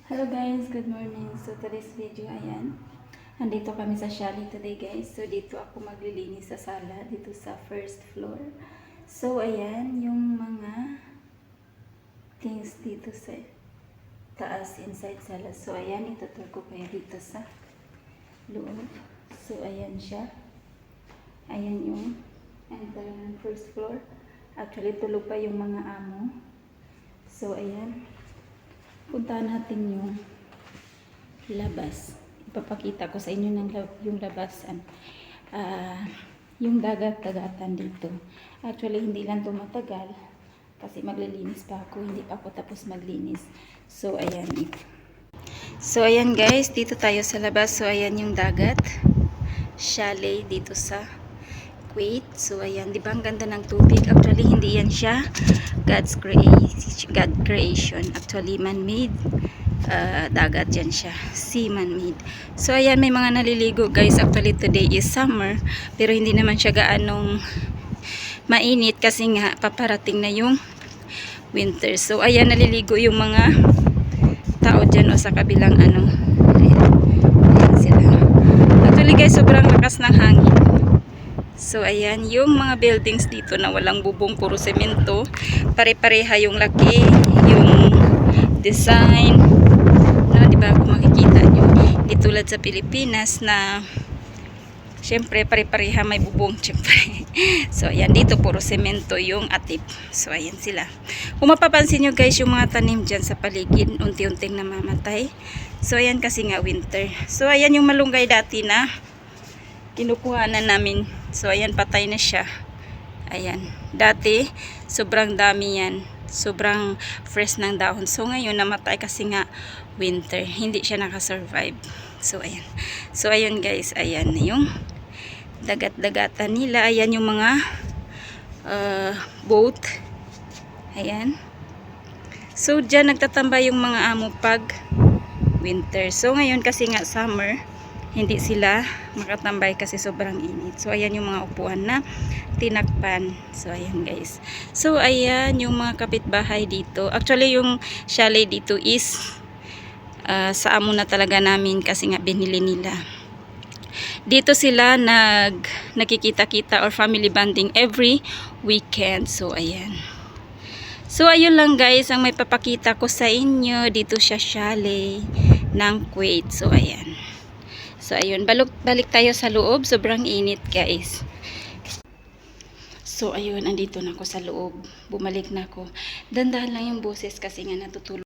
Hello guys, good morning. So today's video, ayan. Andito kami sa Shali today guys. So dito ako maglilinis sa sala, dito sa first floor. So ayan, yung mga things dito sa taas inside sala. So ayan, itutur ko kayo dito sa loob. So ayan siya. Ayan yung enter ng first floor. Actually, tulog pa yung mga amo. So ayan. Puntahan natin yung labas. Ipapakita ko sa inyo yung labasan. Yung dagat-dagatan dito. Actually, hindi lang ito matagal. Kasi maglilinis pa ako. Hindi pa ako tapos maglinis. So, ayan. So, ayan guys. Dito tayo sa labas. So, ayan yung dagat. Chalet dito sa Kuwait. So, ayan. Diba ang ganda ng tubig? Actually, hindi yan siya God creation. Actually, man-made. Dagat yan siya. Sea man-made. So, ayan, may mga naliligo, guys. Actually, today is summer. Pero, hindi naman siya gaanong mainit kasi nga, paparating na yung winter. So, ayan, naliligo yung mga tao dyan o sa kabilang ano. Ayan. Ayan sila. Actually, guys, sobrang lakas ng hangin. So, ayan, yung mga buildings dito na walang bubong, puro semento. Pare-pareha yung laki, yung design. No, diba kung makikita nyo? Di tulad sa Pilipinas na, syempre, pare-pareha may bubong, syempre. So, ayan, dito puro semento yung atip. So, ayan sila. Kung mapapansin nyo guys, yung mga tanim dyan sa paligid, unti-unting namamatay. So, ayan kasi nga winter. So, ayan yung malunggay dati na kinukuhanan namin. So, ayan, patay na siya. Ayan. Dati, sobrang dami yan. Sobrang fresh ng dahon. So, ngayon, namatay kasi nga winter. Hindi siya nakasurvive. So, ayan. So, ayan guys. Ayan na yung dagat-dagatan nila. Ayan yung mga boat. Ayan. So, dyan nagtatambay yung mga amo pag winter. So, ngayon kasi nga summer, hindi sila makatambay kasi sobrang init. So, ayan yung mga upuan na tinakpan. So, ayan guys. So, ayan yung mga kapitbahay dito. Actually, yung chalet dito is sa amo na talaga namin kasi nga binili nila. Dito sila nakikita-kita or family bonding every weekend. So, ayan. So, ayun lang guys ang may papakita ko sa inyo dito sa chalet ng Kuwait. So, ayan. So, ayun. Balik tayo sa loob. Sobrang init, guys. So, ayun. Andito na ako sa loob. Bumalik na ako. Dandahan lang yung boses kasi nga natutulog.